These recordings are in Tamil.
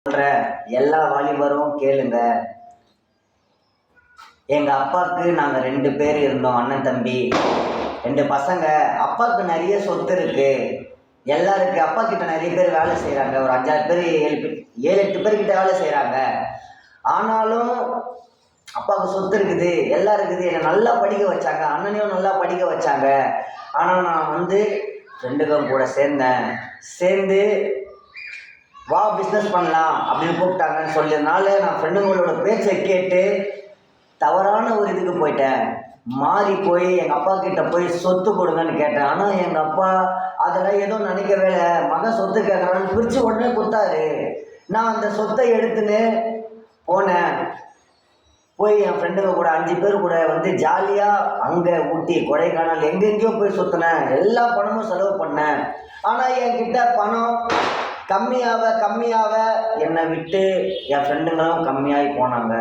சொல்ற எல்லா வாலிபரும் கேளுங்க. எங்க அப்பாவுக்கு நாங்க 2 பேர் இருந்தோம், அண்ணன் தம்பி 2 பசங்க. அப்பாவுக்கு நிறைய சொத்து இருக்கு, எல்லாம் இருக்கு. அப்பா கிட்ட நிறைய பேர் வேலை செய்யறாங்க, ஒரு 5-6 பேர் 7-8 பேர் கிட்ட வேலை செய்யறாங்க. ஆனாலும் அப்பாவுக்கு சொத்து இருக்குது, எல்லாம் இருக்குது. என்னை நல்லா படிக்க வச்சாங்க, அண்ணனையும் நல்லா படிக்க வச்சாங்க. ஆனால் நான் ஃப்ரெண்டுக்கும் கூட சேர்ந்து வா பிஸ்னஸ் பண்ணலாம் அப்படின்னு கூப்பிட்டாங்கன்னு சொல்லியதுனால நான் ஃப்ரெண்டுங்களோட பேச்சை கேட்டு தவறான ஒரு இதுக்கு போயிட்டேன். மாறி போய் எங்கள் அப்பா கிட்ட போய் சொத்து கொடுங்கன்னு கேட்டேன். ஆனால் எங்கள் அப்பா அதெல்லாம் ஏதோ நினைக்கவே இல்லை. மகன் சொத்து கேட்குறான்னு பிரித்து உடனே கொடுத்தாரு. நான் அந்த சொத்தை எடுத்துன்னு போனேன். போய் என் ஃப்ரெண்டுங்க கூட 5 பேர் கூட ஜாலியாக அங்கே ஊட்டி கொடைக்கானல் எங்கெங்கேயோ போய் சுற்றினேன். எல்லா பணமும் செலவு பண்ணேன். ஆனால் என்கிட்ட பணம் கம்மியாக என்னை விட்டு என் ஃப்ரெண்டுங்களும் கம்மியாகி போனாங்க.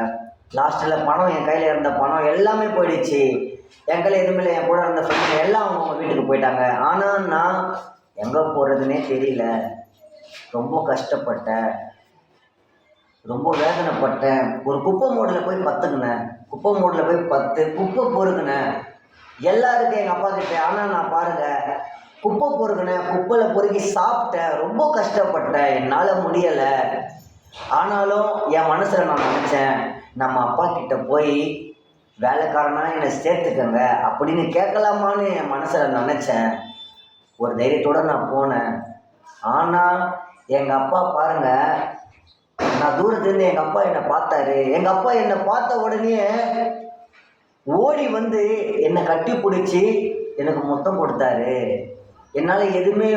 லாஸ்ட்டில் பணம், என் கையில் இருந்த பணம் எல்லாமே போயிடுச்சு. என் கையில் எதுவுமே இல்லை. என் கூட இருந்த ஃப்ரெண்டுங்க எல்லாம் அவங்க வீட்டுக்கு போயிட்டாங்க. ஆனால் நான் எங்கே போகிறதுனே தெரியல. ரொம்ப கஷ்டப்பட்டேன், ரொம்ப வேதனைப்பட்டேன். ஒரு குப்பை மூடில் போய் பத்துக்கினேன். குப்பை மூடில் போய் 10 குப்பை பொறுக்கினேன். எல்லாம் இருக்குது எங்கள் அப்பா கிட்ட. ஆனால் நான் பாருங்கள், குப்பை பொறுக்கினேன், குப்பையில் பொறுக்கி சாப்பிட்டேன், ரொம்ப கஷ்டப்பட்டேன், என்னால் முடியலை. ஆனாலும் என் மனசில் நான் நினச்சேன், நம்ம அப்பா கிட்ட போய் வேலைக்காரனா என்னை சேர்த்துக்கங்க அப்படின்னு கேட்கலாமான்னு என் மனசில் நினச்சேன். ஒரு தைரியத்தோடு நான் போனேன். ஆனால் எங்கள் அப்பா பாருங்கள், நான் தூரத்துலேருந்து எங்கள் அப்பா என்னை பார்த்தாரு. எங்கள் அப்பா என்னை பார்த்த உடனே ஓடி என்னை கட்டி பிடிச்சி எனக்கு முத்தம் கொடுத்தாரு. என்னால் எதுவுமே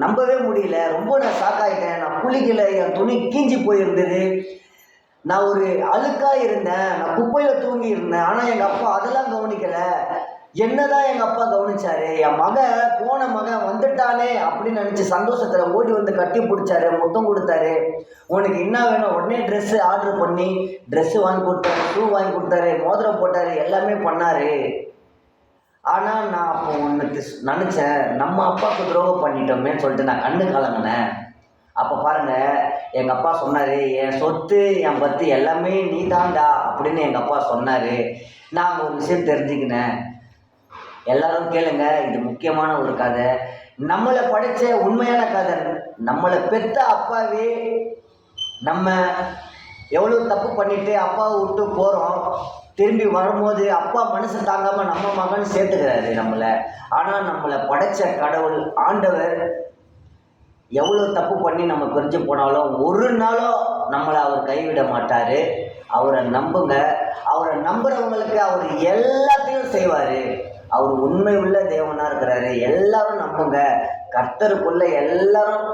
நம்பவே முடியல. ரொம்ப நான் ஷாக் ஆகிட்டேன். நான் குளிக்கலை, என் துணி கீஞ்சி போயிருந்தது, நான் ஒரு அழுக்காக இருந்தேன், நான் குப்பையில் தூங்கி இருந்தேன். ஆனால் எங்கள் அப்பா அதெல்லாம் கவனிக்கலை. என்னதான் எங்கள் அப்பா கவனிச்சாரு. என் போன மகன் வந்துட்டானே அப்படின்னு நினச்சி சந்தோஷத்தில் ஓடி கட்டி பிடிச்சாரு, முத்தம் கொடுத்தாரு. உனக்கு என்ன வேணும், உடனே ட்ரெஸ்ஸு ஆர்டர் பண்ணி ட்ரெஸ்ஸு வாங்கி கொடுத்தாரு, ஷூ வாங்கி கொடுத்தாரு, மோதிரம் போட்டார், எல்லாமே பண்ணார். ஆனால் நான் அப்போ ஒன்று நினச்சேன், நம்ம அப்பாவுக்கு துரோகம் பண்ணிட்டோமேன்னு சொல்லிட்டு நான் கண்ணு கலங்கினேன். அப்போ பாருங்கள், எங்கள் அப்பா சொன்னார், என் சொத்து என் பத்து எல்லாமே நீ தாண்டா அப்படின்னு எங்கள் அப்பா சொன்னார். நான் ஒரு விஷயம் தெரிஞ்சுக்கினேன். எல்லாரும் கேளுங்க, இது முக்கியமான ஒரு கதை, நம்மளை படித்த உண்மையான கதை. நம்மளை பெற்ற அப்பாவே நம்ம எவ்வளோ தப்பு பண்ணிட்டு அப்பாவை விட்டு போகிறோம். திரும்பி வரும்போது அப்பா மனசு தாங்காமல் நம்ம மகன் சேர்த்துக்கிறாரு நம்மளை. ஆனால் நம்மளை படைச்ச கடவுள் ஆண்டவர் எவ்வளோ தப்பு பண்ணி நம்ம பிரிஞ்சு போனாலும் ஒரு நாளும் நம்மளை அவர் கைவிட மாட்டார். அவரை நம்புங்க. அவரை நம்புகிறவங்களுக்கு அவர் எல்லாத்தையும் செய்வார். அவர் உண்மை உள்ள தேவனாக இருக்கிறாரு. எல்லாரும் நம்புங்க. கர்த்தருக்குள்ள எல்லாரும்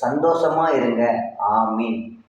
சந்தோஷமாக இருங்க. ஆமீன்.